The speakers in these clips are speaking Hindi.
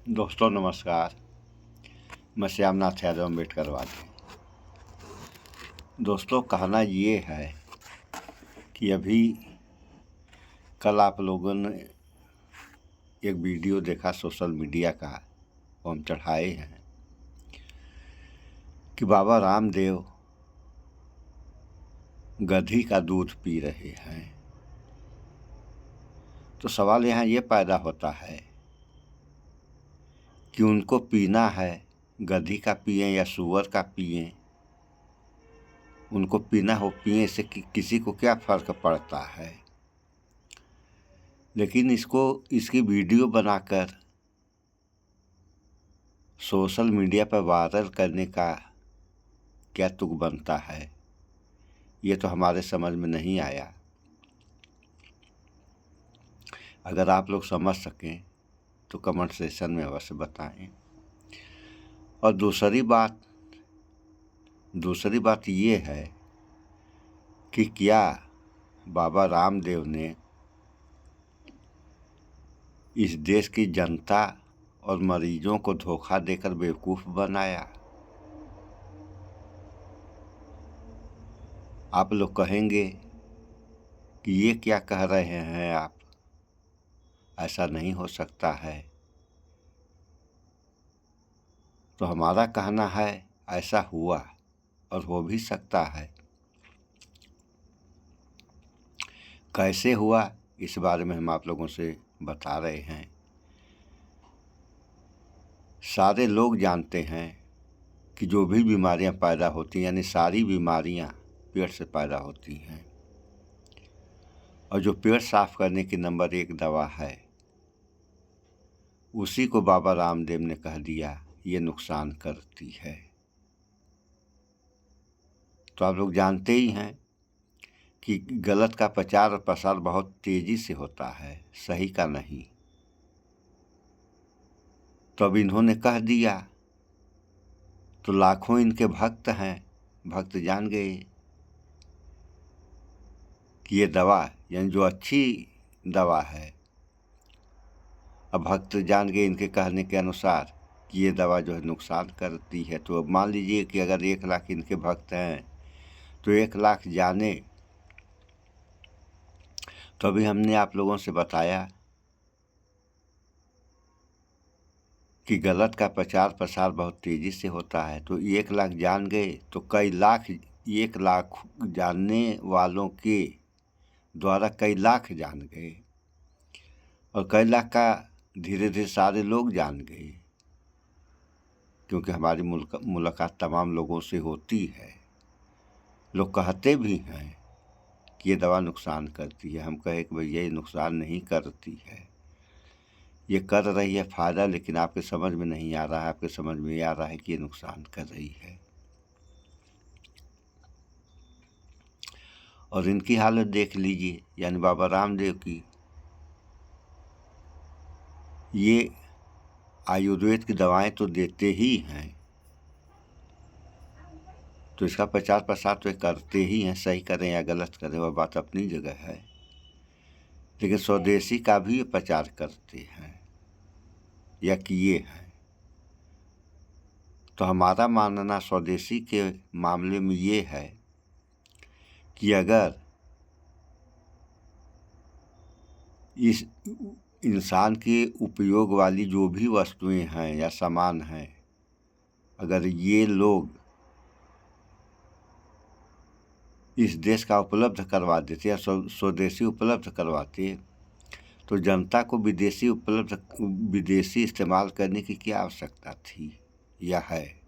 दोस्तों नमस्कार। मैं श्यामनाथ यादव अम्बेडकरवादी। दोस्तों कहना ये है कि अभी कल आप लोगों ने एक वीडियो देखा सोशल मीडिया का, वो हम चढ़ाए हैं कि बाबा रामदेव गधी का दूध पी रहे हैं। तो सवाल यहाँ ये पैदा होता है कि उनको पीना है, गधी का पिएं या सूअर का पिएं, उनको पीना हो पिएं, इससे किसी को क्या फ़र्क पड़ता है। लेकिन इसकी वीडियो बनाकर सोशल मीडिया पर वायरल करने का क्या तुक बनता है, ये तो हमारे समझ में नहीं आया। अगर आप लोग समझ सकें तो कमेंट सेक्शन में अवश्य बताएं। और दूसरी बात ये है कि क्या बाबा रामदेव ने इस देश की जनता और मरीजों को धोखा देकर बेवकूफ़ बनाया। आप लोग कहेंगे कि ये क्या कह रहे हैं आप, ऐसा नहीं हो सकता है। तो हमारा कहना है ऐसा हुआ और हो भी सकता है। कैसे हुआ इस बारे में हम आप लोगों से बता रहे हैं। सारे लोग जानते हैं कि जो भी बीमारियां पैदा होती हैं, यानी सारी बीमारियां पेट से पैदा होती हैं, और जो पेट साफ करने की नंबर 1 दवा है, उसी को बाबा रामदेव ने कह दिया ये नुकसान करती है। तो आप लोग जानते ही हैं कि गलत का प्रचार और प्रसार बहुत तेजी से होता है, सही का नहीं। तो अब इन्होंने कह दिया तो लाखों इनके भक्त हैं, भक्त जान गए कि ये दवा यानी जो अच्छी दवा है, अब भक्त जान गए इनके कहने के अनुसार कि ये दवा जो है नुकसान करती है। तो अब मान लीजिए कि अगर 1 लाख इनके भक्त हैं तो 1 लाख जाने। तो अभी हमने आप लोगों से बताया कि गलत का प्रचार प्रसार बहुत तेज़ी से होता है। तो 1 लाख जान गए तो कई लाख, 1 लाख जानने वालों के द्वारा कई लाख जान गए, और कई लाख का धीरे धीरे सारे लोग जान गए, क्योंकि हमारी मुलाकात तमाम लोगों से होती है। लोग कहते भी हैं कि ये दवा नुकसान करती है। हम कहे कि भैया ये नुकसान नहीं करती है, ये कर रही है फ़ायदा, लेकिन आपके समझ में नहीं आ रहा है। आपके समझ में आ रहा है कि ये नुकसान कर रही है। और इनकी हालत देख लीजिए, यानी बाबा रामदेव की। ये आयुर्वेद की दवाएं तो देते ही हैं, तो इसका प्रचार प्रसार तो करते ही हैं, सही करें या गलत करें वह बात अपनी जगह है। लेकिन स्वदेशी का भी प्रचार करते हैं या किए हैं। तो हमारा मानना स्वदेशी के मामले में ये है कि अगर इस इंसान के उपयोग वाली जो भी वस्तुएं हैं या सामान हैं, अगर ये लोग इस देश का उपलब्ध करवा देते या स्वदेशी उपलब्ध करवाते, तो जनता को विदेशी इस्तेमाल करने की क्या आवश्यकता थी या है।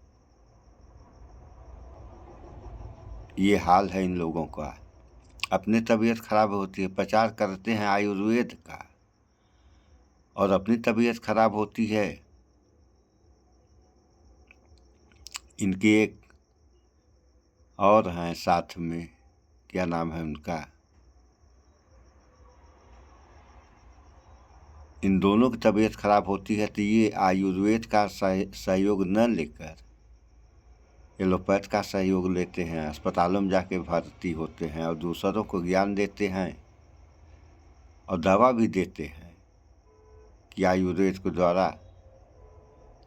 ये हाल है इन लोगों का। अपनी तबीयत खराब होती है, प्रचार करते हैं आयुर्वेद का, और अपनी तबीयत खराब होती है। इनके एक और हैं साथ में, क्या नाम है उनका, इन दोनों की तबीयत खराब होती है तो ये आयुर्वेद का सहयोग न लेकर एलोपैथ का सहयोग लेते हैं, अस्पतालों में जाके भर्ती होते हैं और दूसरों को ज्ञान देते हैं और दवा भी देते हैं कि आयुर्वेद के द्वारा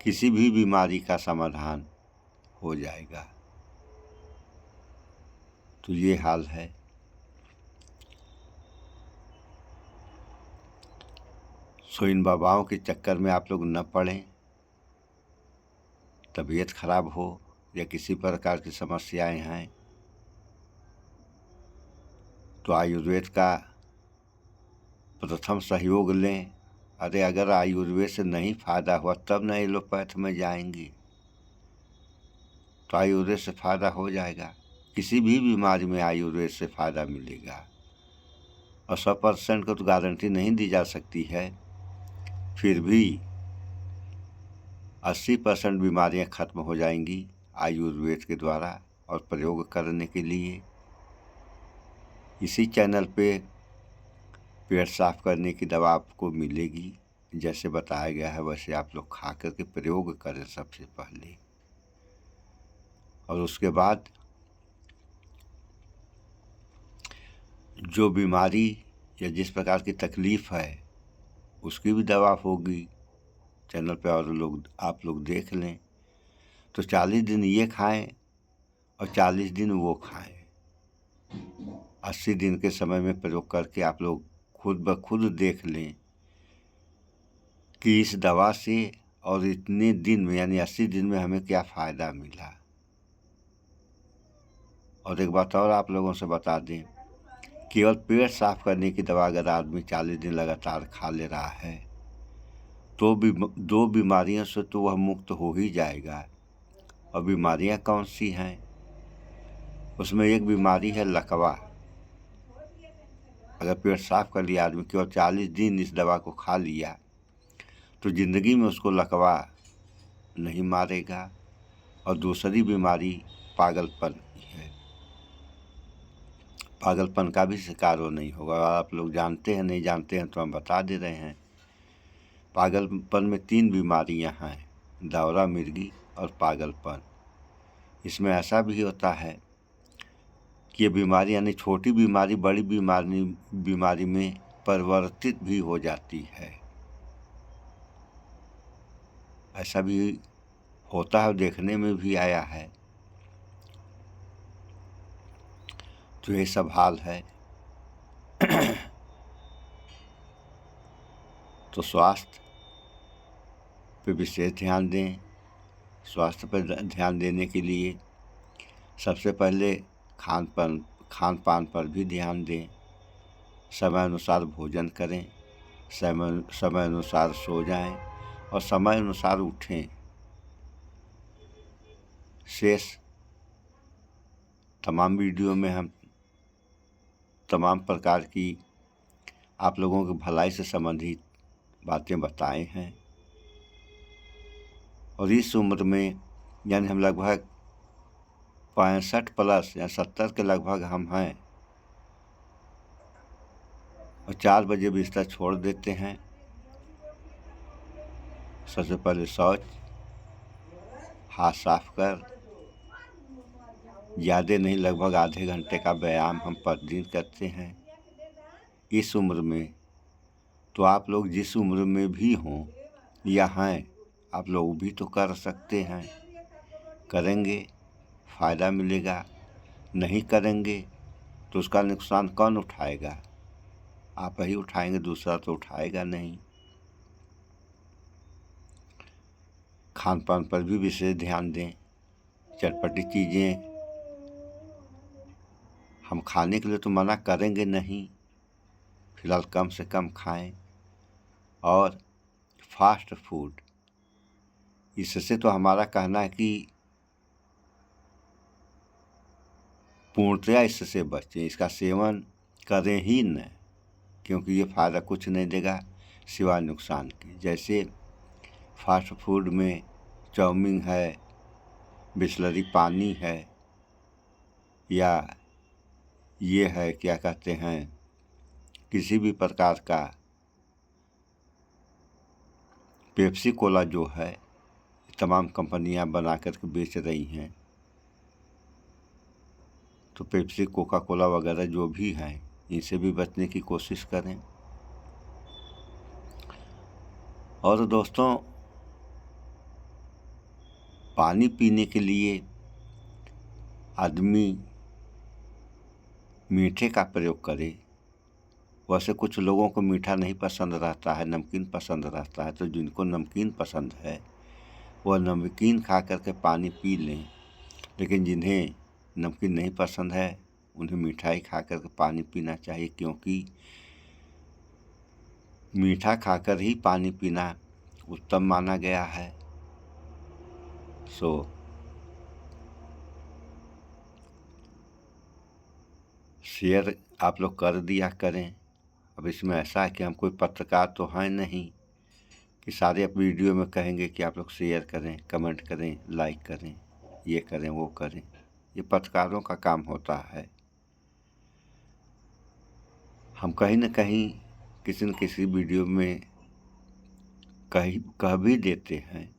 किसी भी बीमारी का समाधान हो जाएगा। तो ये हाल है। सो इन बाबाओं के चक्कर में आप लोग न पड़ें। तबीयत खराब हो या किसी प्रकार की समस्याएं हैं तो आयुर्वेद का प्रथम सहयोग लें। अरे अगर आयुर्वेद से नहीं फायदा हुआ तब न एलोपैथ में जाएंगी, तो आयुर्वेद से फायदा हो जाएगा। किसी भी बीमारी में आयुर्वेद से फायदा मिलेगा। और 100% को तो गारंटी नहीं दी जा सकती है, फिर भी 80% बीमारियां खत्म हो जाएंगी आयुर्वेद के द्वारा और प्रयोग करने के लिए। इसी चैनल पे पेट साफ करने की दवा आपको मिलेगी। जैसे बताया गया है वैसे आप लोग खा करके प्रयोग करें सबसे पहले, और उसके बाद जो बीमारी या जिस प्रकार की तकलीफ़ है उसकी भी दवा होगी चैनल पे, और आप लोग देख लें। तो 40 दिन ये खाएं और 40 दिन वो खाएं। 80 दिन के समय में प्रयोग करके आप लोग खुद ब खुद देख लें कि इस दवा से और इतने दिन में यानी 80 दिन में हमें क्या फ़ायदा मिला। और एक बात और आप लोगों से बता दें, केवल पेट साफ करने की दवा अगर आदमी 40 दिन लगातार खा ले रहा है तो 2 बीमारियों से तो वह मुक्त हो ही जाएगा। और बीमारियां कौन सी हैं? उसमें एक बीमारी है लकवा। अगर पेट साफ कर लिया आदमी, केवल 40 दिन इस दवा को खा लिया, तो ज़िंदगी में उसको लकवा नहीं मारेगा। और दूसरी बीमारी पागलपन की है। पागलपन का भी शिकार वो नहीं होगा। आप लोग जानते हैं, नहीं जानते हैं तो हम बता दे रहे हैं। पागलपन में 3 बीमारियां हैं, दौरा, मिर्गी और पागलपन। इसमें ऐसा भी होता है कि ये बीमारी यानी छोटी बीमारी बड़ी बीमारी में परिवर्तित भी हो जाती है। ऐसा भी होता है, देखने में भी आया है। तो ये सब हाल है। तो स्वास्थ्य पे विशेष ध्यान दें। स्वास्थ्य पर ध्यान देने के लिए सबसे पहले खान पान पर भी ध्यान दें। समय अनुसार भोजन करें, समय अनुसार सो जाएं और समय अनुसार उठें। शेष तमाम वीडियो में हम तमाम प्रकार की आप लोगों की भलाई से संबंधित बातें बताए हैं। और इस उम्र में यानी हम लगभग 65 प्लस या 70 के लगभग हम हैं, और 4 बजे बिस्तर छोड़ देते हैं। सबसे पहले शौच, हाथ साफ कर, ज़्यादा नहीं लगभग आधे घंटे का व्यायाम हम प्रतिदिन करते हैं। इस उम्र में तो आप लोग जिस उम्र में भी हों या हैं, आप लोग भी तो कर सकते हैं। करेंगे फ़ायदा मिलेगा, नहीं करेंगे तो उसका नुकसान कौन उठाएगा? आप ही उठाएंगे, दूसरा तो उठाएगा नहीं। खान पान पर भी विशेष ध्यान दें। चटपटी चीज़ें हम खाने के लिए तो मना करेंगे नहीं, फिलहाल कम से कम खाएं। और फास्ट फूड, इससे तो हमारा कहना है कि पूर्णतया इससे बचें, इसका सेवन करें ही न, क्योंकि ये फ़ायदा कुछ नहीं देगा सिवाय नुकसान के। जैसे फास्ट फूड में चाउमीन है, बिसलरी पानी है, या ये है क्या कहते हैं, किसी भी प्रकार का पेप्सी कोला जो है, तमाम कंपनियां बना करके बेच रही हैं। तो पेप्सी, कोका कोला वगैरह जो भी हैं, इनसे भी बचने की कोशिश करें। और दोस्तों, पानी पीने के लिए आदमी मीठे का प्रयोग करे। वैसे कुछ लोगों को मीठा नहीं पसंद रहता है, नमकीन पसंद रहता है, तो जिनको नमकीन पसंद है वह नमकीन खा करके पानी पी लें। लेकिन जिन्हें नमकीन नहीं पसंद है उन्हें मिठाई खा करके पानी पीना चाहिए, क्योंकि मीठा खाकर ही पानी पीना उत्तम माना गया है। शेयर आप लोग कर दिया करें। अब इसमें ऐसा है कि हम कोई पत्रकार तो हैं नहीं कि सारे वीडियो में कहेंगे कि आप लोग शेयर करें, कमेंट करें, लाइक करें, ये करें वो करें। ये पत्रकारों का काम होता है। हम कहीं न कहीं किसी न किसी वीडियो में कह भी देते हैं,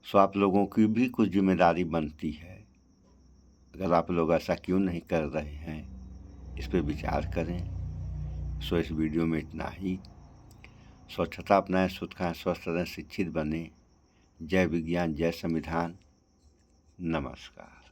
सो आप लोगों की भी कुछ जिम्मेदारी बनती है। अगर आप लोग ऐसा क्यों नहीं कर रहे हैं, इस पे विचार करें। सो इस वीडियो में इतना ही। स्वच्छता अपनाएं, शुद्ध खाएं, स्वस्थ रहें, शिक्षित बने। जय विज्ञान, जय संविधान। नमस्कार।